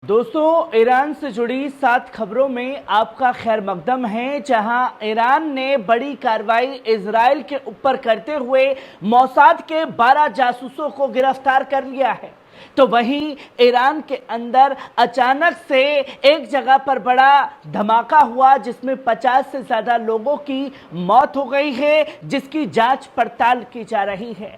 दोस्तों, ईरान से जुड़ी 7 खबरों में आपका खैर मकदम है। जहां ईरान ने बड़ी कार्रवाई इजराइल के ऊपर करते हुए मोसाद के 12 जासूसों को गिरफ्तार कर लिया है, तो वहीं ईरान के अंदर अचानक से एक जगह पर बड़ा धमाका हुआ जिसमें 50 से ज्यादा लोगों की मौत हो गई है, जिसकी जांच पड़ताल की जा रही है।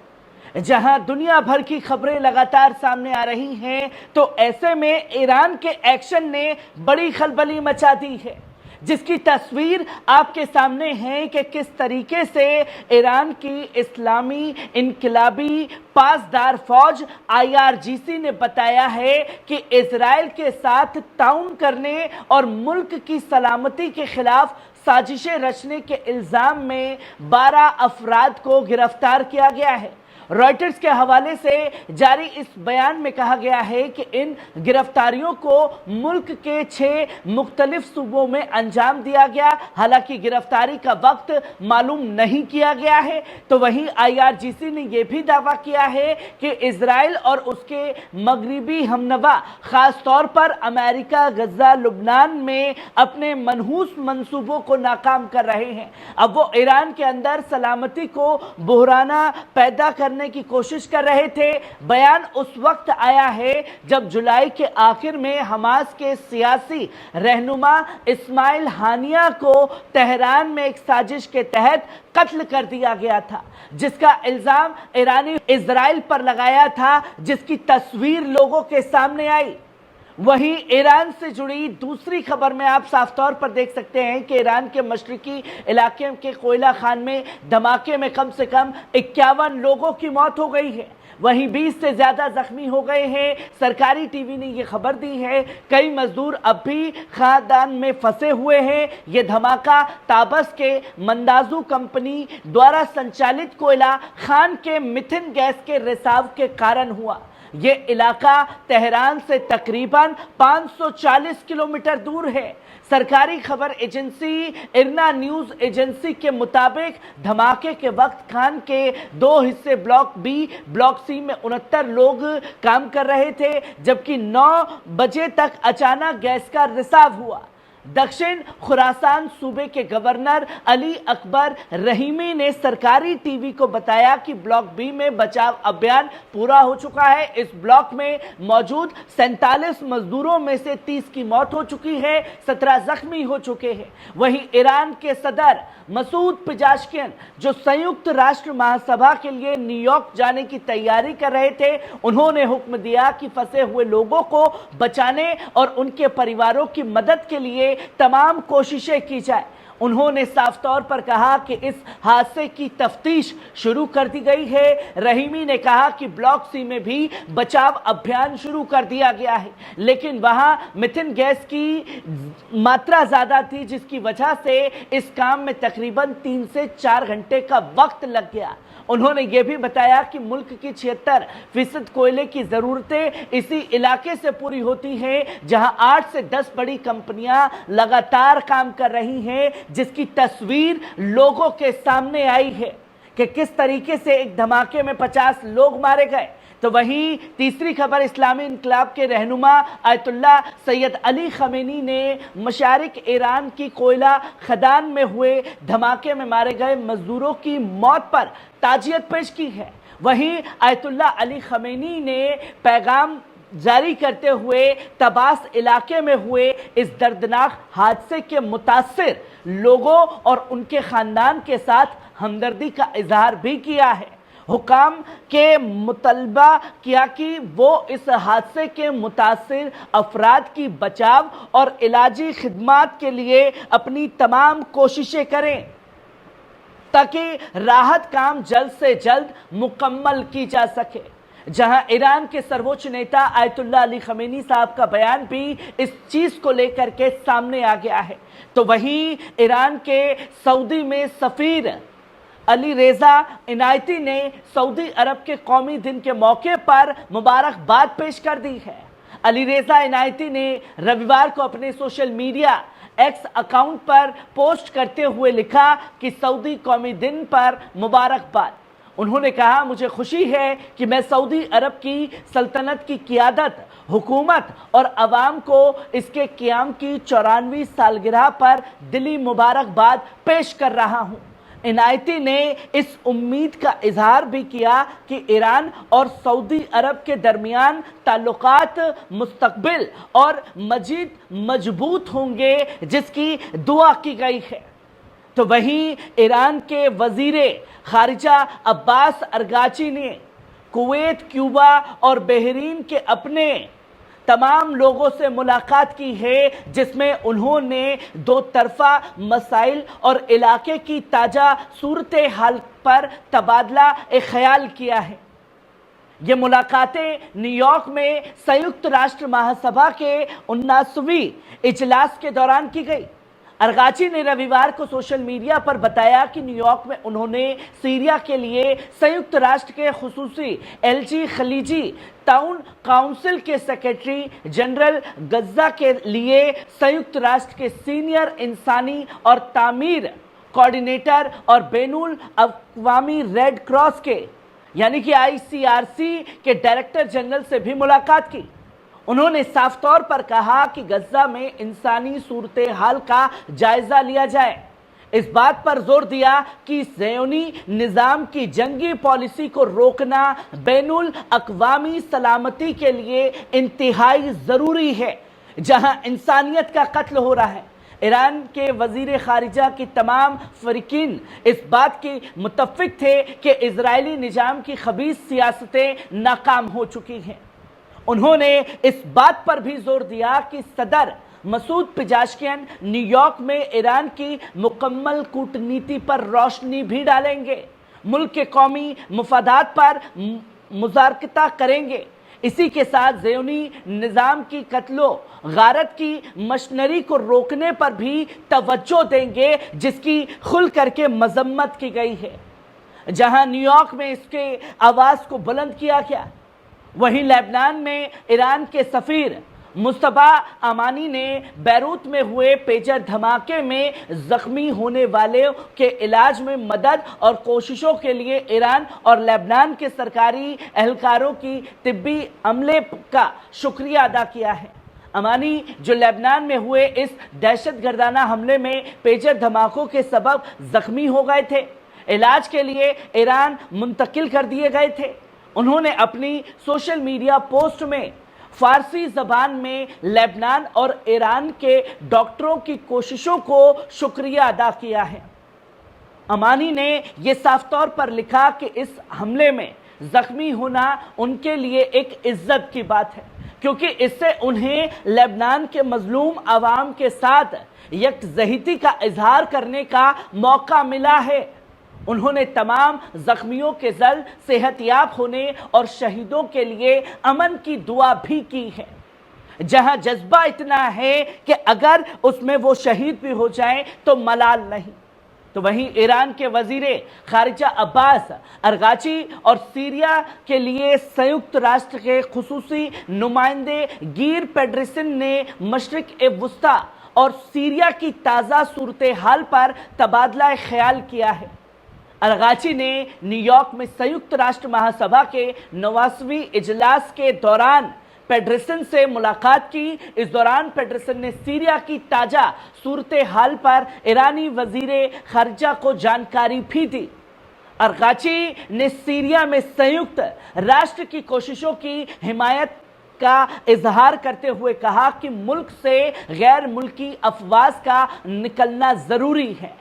जहां दुनिया भर की खबरें लगातार सामने आ रही हैं, तो ऐसे में ईरान के एक्शन ने बड़ी खलबली मचा दी है, जिसकी तस्वीर आपके सामने है कि किस तरीके से ईरान की इस्लामी इनकलाबी पासदार फौज IRGC ने बताया है कि इजराइल के साथ ताउन करने और मुल्क की सलामती के खिलाफ साजिशें रचने के इल्जाम में 12 अफराद को गिरफ्तार किया गया है। रॉयटर्स के हवाले से जारी इस बयान में कहा गया है कि इन गिरफ्तारियों को मुल्क के 6 मुख्तलिफ सूबों में अंजाम दिया गया। हालांकि गिरफ्तारी का वक्त मालूम नहीं किया गया है। तो वहीं IRGC ने यह भी दावा किया है कि इजराइल और उसके मगरिबी हमनवा खास तौर पर अमेरिका गजा लुबनान में अपने मनहूस मंसूबों को नाकाम कर रहे हैं। अब वो ईरान के अंदर सलामती को बुहराना पैदा करने की कोशिश कर रहे थे। बयान उस वक्त आया है जब जुलाई के आखिर में हमास के सियासी रहनुमा इस्माइल हानिया को तेहरान में एक साजिश के तहत कत्ल कर दिया गया था, जिसका इल्जाम ईरानी इजराइल पर लगाया था, जिसकी तस्वीर लोगों के सामने आई। वहीं ईरान से जुड़ी दूसरी खबर में आप साफ तौर पर देख सकते हैं कि ईरान के मशरिकी इलाके के कोयला खान में धमाके में कम से कम 51 लोगों की मौत हो गई है। वहीं 20 से ज्यादा जख्मी हो गए हैं। सरकारी टीवी ने यह खबर दी है। कई मजदूर अब भी खादान में फंसे हुए हैं। यह धमाका ताबस के मंदाजू कंपनी द्वारा संचालित कोयला खान के मिथेन गैस के रिसाव के कारण हुआ। ये इलाका तेहरान से तकरीबन 540 किलोमीटर दूर है। सरकारी खबर एजेंसी इरना न्यूज एजेंसी के मुताबिक धमाके के वक्त खान के 2 हिस्से ब्लॉक बी ब्लॉक सी में 69 लोग काम कर रहे थे, जबकि 9 बजे तक अचानक गैस का रिसाव हुआ। दक्षिण खुरासान सूबे के गवर्नर अली अकबर रहीमी ने सरकारी टीवी को बताया कि ब्लॉक बी में बचाव अभियान पूरा हो चुका है। इस ब्लॉक में मौजूद 47 मजदूरों में से 30 की मौत हो चुकी है, 17 जख्मी हो चुके हैं। वहीं ईरान के सदर मसूद पिजाशकियन, जो संयुक्त राष्ट्र महासभा के लिए न्यूयॉर्क जाने की तैयारी कर रहे थे, उन्होंने हुक्म दिया कि फंसे हुए लोगों को बचाने और उनके परिवारों की मदद के लिए तमाम कोशिशें की जाए। उन्होंने साफ तौर पर कहा कि इस हादसे की तफ्तीश शुरू कर दी गई है। रहीमी ने कहा कि ब्लॉक सी में भी बचाव अभियान शुरू कर दिया गया है, लेकिन वहां मिथेन गैस की मात्रा ज्यादा थी, जिसकी वजह से इस काम में तकरीबन 3 से 4 घंटे का वक्त लग गया। उन्होंने यह भी बताया कि मुल्क की 76% कोयले की जरूरतें इसी इलाके से पूरी होती हैं, जहां 8 से 10 बड़ी कंपनियां लगातार काम कर रही हैं, जिसकी तस्वीर लोगों के सामने आई है कि किस तरीके से एक धमाके में 50 लोग मारे गए। तो वहीं तीसरी खबर इस्लामी इनकलाब के रहनुमा आयतुल्ला सैयद अली खमेनी ने मशारिक ईरान की कोयला खदान में हुए धमाके में मारे गए मजदूरों की मौत पर ताजियत पेश की है। वहीं आयतुल्ला अली खमेनी ने पैगाम जारी करते हुए तबास इलाके में हुए इस दर्दनाक हादसे के मुतासिर लोगों और उनके खानदान के साथ हमदर्दी का इजहार भी किया है। हुकाम के मुतलबा किया कि वो इस हादसे के मुतासिर अफराद की बचाव और इलाजी खिदमात के लिए अपनी तमाम कोशिशें करें, ताकि राहत काम जल्द से जल्द मुकम्मल की जा सके। जहां ईरान के सर्वोच्च नेता आयतुल्ला अली खमेनी साहब का बयान भी इस चीज को लेकर के सामने आ गया है। तो वहीं ईरान के सऊदी में सफीर अली रेजा इनायती ने सऊदी अरब के कौमी दिन के मौके पर मुबारकबाद पेश कर दी है। अली रेजा इनायती ने रविवार को अपने सोशल मीडिया एक्स अकाउंट पर पोस्ट करते हुए लिखा कि सऊदी कौमी दिन पर मुबारकबाद। انہوں نے کہا مجھے خوشی ہے کہ میں سعودی عرب کی سلطنت کی قیادت، حکومت اور عوام کو اس کے قیام کی 94ویں سالگرہ پر دلی مبارکباد پیش کر رہا ہوں۔ عنایتی نے اس امید کا اظہار بھی کیا کہ ایران اور سعودی عرب کے درمیان تعلقات مستقبل اور مزید مضبوط ہوں گے، جس کی دعا کی گئی ہے۔ تو وہیں ایران کے وزیر خارجہ عباس ارغاچی نے کویت، کیوبا اور بحرین کے اپنے تمام لوگوں سے ملاقات کی ہے، جس میں انہوں نے دو طرفہ مسائل اور علاقے کی تازہ صورتحال پر تبادلہ خیال کیا ہے۔ یہ ملاقاتیں نیو یارک میں سیوکت راشٹر مہاسبھا کے 79ویں اجلاس کے دوران کی گئی۔ ارغاچی نے رویوار کو سوشل میڈیا پر بتایا کہ نیو یارک میں انہوں نے سیریا کے لیے سیوکت راشٹر کے خصوصی LG خلیجی تعاون کونسل کے سیکرٹری جنرل، غزہ کے لیے سیوکت راشٹر کے سینئر انسانی اور تعمیر کوارڈینیٹر اور بین الاقوامی ریڈ کراس کے یعنی کہ ICRC کے ڈائریکٹر جنرل سے بھی ملاقات کی۔ انہوں نے صاف طور پر کہا کہ غزہ میں انسانی صورتحال کا جائزہ لیا جائے، اس بات پر زور دیا کہ صہیونی نظام کی جنگی پالیسی کو روکنا بین الاقوامی سلامتی کے لیے انتہائی ضروری ہے، جہاں انسانیت کا قتل ہو رہا ہے۔ ایران کے وزیر خارجہ کی تمام فریقین اس بات کی متفق تھے کہ اسرائیلی نظام کی خبیث سیاستیں ناکام ہو چکی ہیں۔ انہوں نے اس بات پر بھی زور دیا کہ صدر مسعود پزاشکیان نیو یارک میں ایران کی مکمل کورٹنیتی پر روشنی بھی ڈالیں گے، ملک کے قومی مفادات پر مذاکرات کریں گے۔ اسی کے ساتھ صہیونی نظام کی قتل و غارت کی مشنری کو روکنے پر بھی توجہ دیں گے، جس کی کھل کر کے مذمت کی گئی ہے۔ جہاں نیو یارک میں اس کے آواز کو بلند کیا گیا، وہیں لبنان میں ایران کے سفیر مصطفیٰ امانی نے بیروت میں ہوئے پیجر دھماکے میں زخمی ہونے والوں کے علاج میں مدد اور کوششوں کے لیے ایران اور لبنان کے سرکاری اہلکاروں کی طبی عملے کا شکریہ ادا کیا ہے۔ امانی جو لبنان میں ہوئے اس دہشت گردانہ حملے میں پیجر دھماکوں کے سبب زخمی ہو گئے تھے، علاج کے لیے ایران منتقل کر دیے گئے تھے، انہوں نے اپنی سوشل میڈیا پوسٹ میں فارسی زبان میں لبنان اور ایران کے ڈاکٹروں کی کوششوں کو شکریہ ادا کیا ہے۔ امانی نے یہ صاف طور پر لکھا کہ اس حملے میں زخمی ہونا ان کے لیے ایک عزت کی بات ہے، کیونکہ اس سے انہیں لبنان کے مظلوم عوام کے ساتھ یکجہتی کا اظہار کرنے کا موقع ملا ہے۔ انہوں نے تمام زخمیوں کے جلد صحت یاب ہونے اور شہیدوں کے لیے امن کی دعا بھی کی ہے۔ جہاں جذبہ اتنا ہے کہ اگر اس میں وہ شہید بھی ہو جائیں تو ملال نہیں۔ تو وہیں ایران کے وزیر خارجہ عباس ارغاچی اور سیریا کے لیے سیوکت راشٹر کے خصوصی نمائندے گیر پیڈرسن نے مشرق وسطیٰ اور سیریا کی تازہ صورتحال پر تبادلہ خیال کیا ہے۔ ارغاچی نے نیو یارک میں سیوکت راشٹر مہاسبھا کے 89ویں اجلاس کے دوران پیڈرسن سے ملاقات کی۔ اس دوران پیڈرسن نے سیریا کی تازہ صورتحال پر ایرانی وزیر خارجہ کو جانکاری بھی دی۔ ارغاچی نے سیریا میں سیوکت راشٹر کی کوششوں کی حمایت کا اظہار کرتے ہوئے کہا کہ ملک سے غیر ملکی افواج کا نکلنا ضروری ہے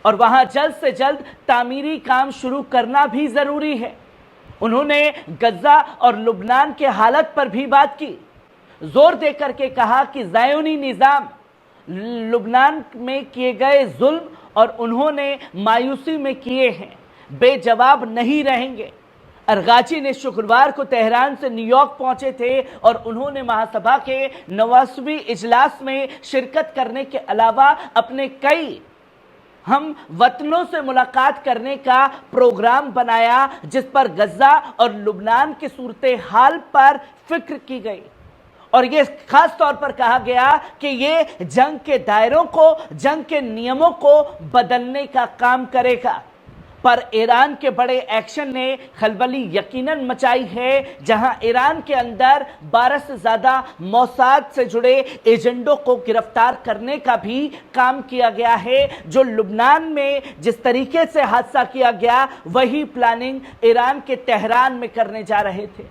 اور وہاں جلد سے جلد تعمیری کام شروع کرنا بھی ضروری ہے۔ انہوں نے غزہ اور لبنان کے حالت پر بھی بات کی، زور دے کر کے کہا کہ صہیونی نظام لبنان میں کیے گئے ظلم اور انہوں نے مایوسی میں کیے ہیں بے جواب نہیں رہیں گے۔ ارغاچی نے شکروار کو تہران سے نیو یارک پہنچے تھے اور انہوں نے مہاسبھا کے 89ویں اجلاس میں شرکت کرنے کے علاوہ اپنے کئی ہم وطنوں سے ملاقات کرنے کا پروگرام بنایا، جس پر غزہ اور لبنان کی صورتحال پر فکر کی گئی اور یہ خاص طور پر کہا گیا کہ یہ جنگ کے دائروں کو، جنگ کے نیموں کو بدلنے کا کام کرے گا۔ पर ईरान के बड़े एक्शन ने खलबली यकीनन मचाई है, जहां ईरान के अंदर 12 से ज्यादा मोसाद से जुड़े एजेंडों को गिरफ्तार करने का भी काम किया गया है। जो लुबनान में जिस तरीके से हादसा किया गया, वही प्लानिंग ईरान के तेहरान में करने जा रहे थे।